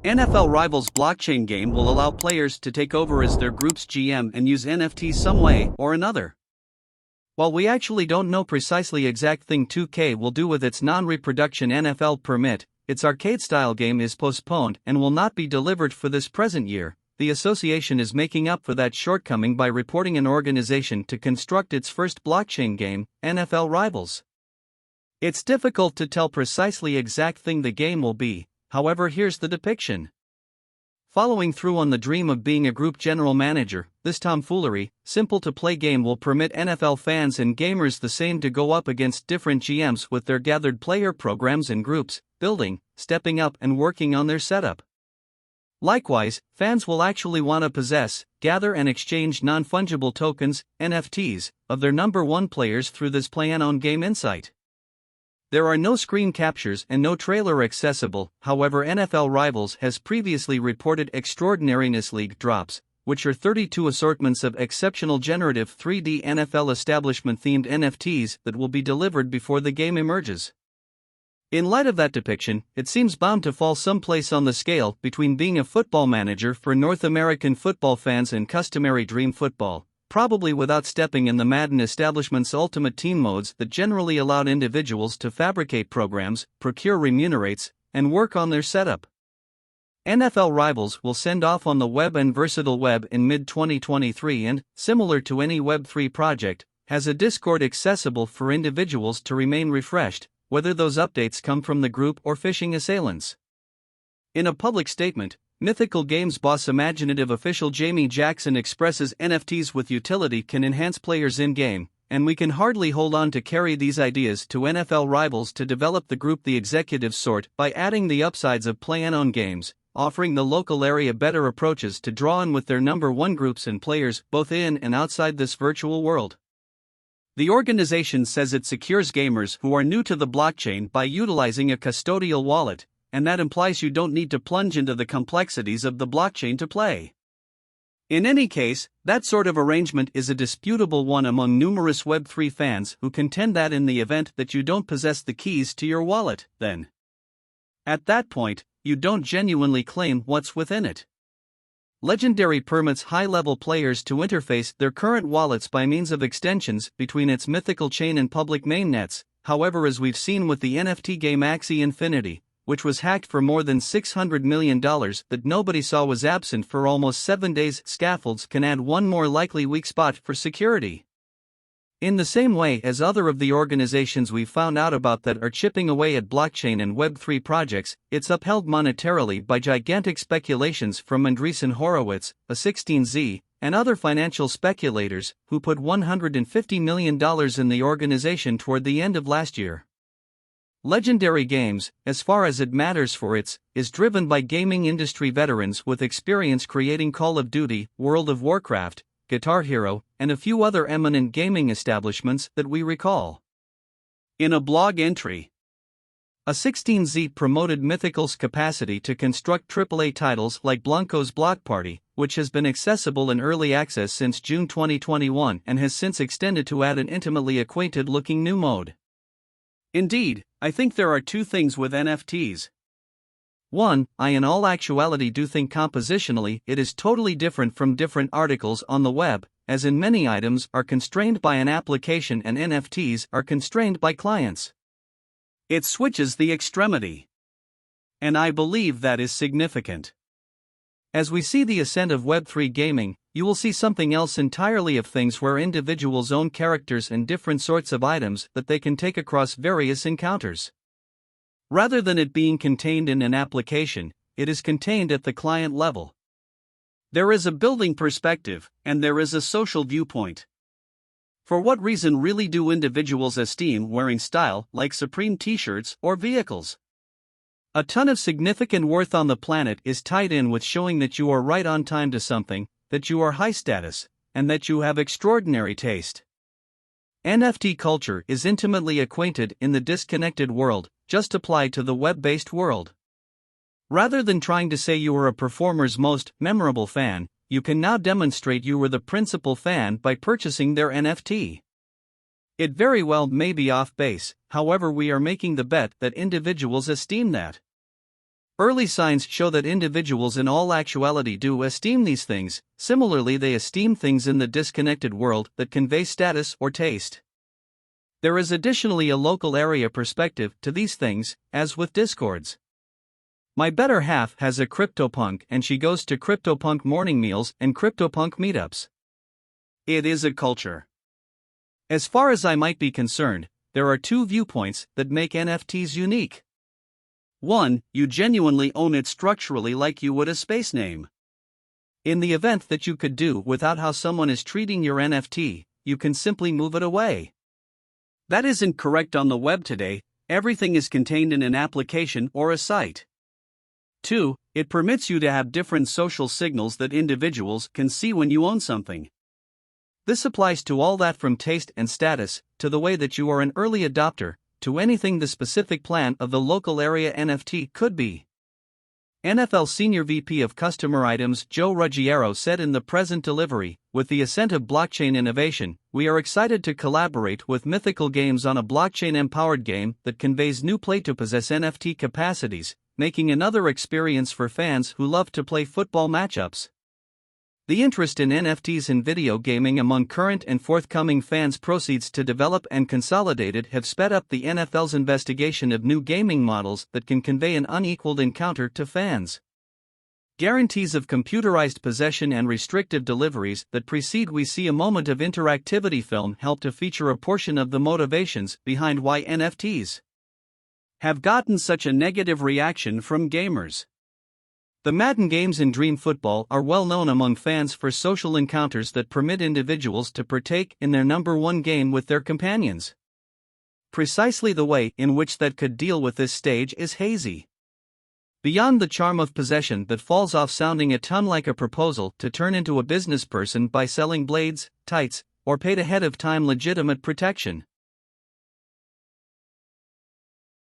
NFL Rivals blockchain game will allow players to take over as their group's GM and use NFTs some way or another. While we actually don't know precisely exact thing 2K will do with its non-reproduction NFL permit, its arcade-style game is postponed and will not be delivered for this present year. The association is making up for that shortcoming by reporting an organization to construct its first blockchain game, NFL Rivals. It's difficult to tell precisely exact thing the game will be, however here's the depiction. Following through on the dream of being a group general manager, this tomfoolery, simple-to-play game will permit NFL fans and gamers the same to go up against different GMs with their gathered player programs and groups, building, stepping up and working on their setup. Likewise, fans will actually want to possess, gather and exchange non-fungible tokens, NFTs, of their number one players through this play-on-game insight. There are no screen captures and no trailer accessible, however NFL Rivals has previously reported Extraordinariness League drops, which are 32 assortments of exceptional generative 3D NFL establishment-themed NFTs that will be delivered before the game emerges. In light of that depiction, it seems bound to fall someplace on the scale between being a football manager for North American football fans and customary dream football, probably without stepping in the Madden establishment's ultimate team modes that generally allowed individuals to fabricate programs, procure remunerates, and work on their setup. NFL Rivals will send off on the web and Versatile Web in mid-2023 and, similar to any Web3 project, has a Discord accessible for individuals to remain refreshed, whether those updates come from the group or phishing assailants. In a public statement, Mythical Games boss imaginative official Jamie Jackson expresses NFTs with utility can enhance players in-game, and we can hardly hold on to carry these ideas to NFL Rivals to develop the group the executives sort by adding the upsides of play-on games, offering the local area better approaches to draw in with their number one groups and players both in and outside this virtual world. The organization says it secures gamers who are new to the blockchain by utilizing a custodial wallet, and that implies you don't need to plunge into the complexities of the blockchain to play. In any case, that sort of arrangement is a disputable one among numerous Web3 fans who contend that in the event that you don't possess the keys to your wallet, then, at that point, you don't genuinely claim what's within it. Legendary permits high-level players to interface their current wallets by means of extensions between its mythical chain and public mainnets. However, as we've seen with the NFT game Axie Infinity, which was hacked for more than $600 million that nobody saw was absent for almost 7 days, scaffolds can add one more likely weak spot for security. In the same way as other of the organizations we've found out about that are chipping away at blockchain and Web3 projects, it's upheld monetarily by gigantic speculations from Andreessen Horowitz, A16Z, and other financial speculators who put $150 million in the organization toward the end of last year. Legendary Games, as far as it matters for its, is driven by gaming industry veterans with experience creating Call of Duty, World of Warcraft, Guitar Hero, and a few other eminent gaming establishments that we recall. In a blog entry, A16Z promoted Mythical's capacity to construct AAA titles like Blanco's Block Party, which has been accessible in early access since June 2021 and has since extended to add an intimately acquainted-looking new mode. Indeed, I think there are two things with NFTs. One, I in all actuality do think compositionally it is totally different from different articles on the web, as in many items are constrained by an application and NFTs are constrained by clients. It switches the extremity. And I believe that is significant. As we see the ascent of Web3 gaming, you will see something else entirely of things where individuals own characters and different sorts of items that they can take across various encounters. Rather than it being contained in an application, it is contained at the client level. There is a building perspective, and there is a social viewpoint. For what reason really do individuals esteem wearing style like Supreme t-shirts or vehicles? A ton of significant worth on the planet is tied in with showing that you are right on time to something, that you are high status, and that you have extraordinary taste. NFT culture is intimately acquainted in the disconnected world, just applied to the web-based world. Rather than trying to say you are a performer's most memorable fan, you can now demonstrate you were the principal fan by purchasing their NFT. It very well may be off base, however we are making the bet that individuals esteem that. Early signs show that individuals in all actuality do esteem these things. Similarly, they esteem things in the disconnected world that convey status or taste. There is additionally a local area perspective to these things, as with discords. My better half has a CryptoPunk and she goes to CryptoPunk morning meals and CryptoPunk meetups. It is a culture. As far as I might be concerned, there are two viewpoints that make NFTs unique. 1. You genuinely own it structurally like you would a space name. In the event that you could do without how someone is treating your NFT, you can simply move it away. That isn't correct on the web today. Everything is contained in an application or a site. 2. It permits you to have different social signals that individuals can see when you own something. This applies to all that from taste and status, to the way that you are an early adopter, to anything the specific plan of the local area NFT could be. NFL Senior VP of Customer Items Joe Ruggiero said in the present delivery, with the ascent of blockchain innovation, we are excited to collaborate with Mythical Games on a blockchain-empowered game that conveys new play to possess NFT capacities, making another experience for fans who love to play football matchups. The interest in NFTs in video gaming among current and forthcoming fans proceeds to develop and consolidated have sped up the NFL's investigation of new gaming models that can convey an unequaled encounter to fans. Guarantees of computerized possession and restrictive deliveries that precede We See a Moment of Interactivity film help to feature a portion of the motivations behind why NFTs have gotten such a negative reaction from gamers. The Madden games in Dream Football are well known among fans for social encounters that permit individuals to partake in their number one game with their companions. Precisely the way in which that could deal with this stage is hazy. Beyond the charm of possession that falls off sounding a ton like a proposal to turn into a business person by selling blades, tights, or paid ahead of time legitimate protection.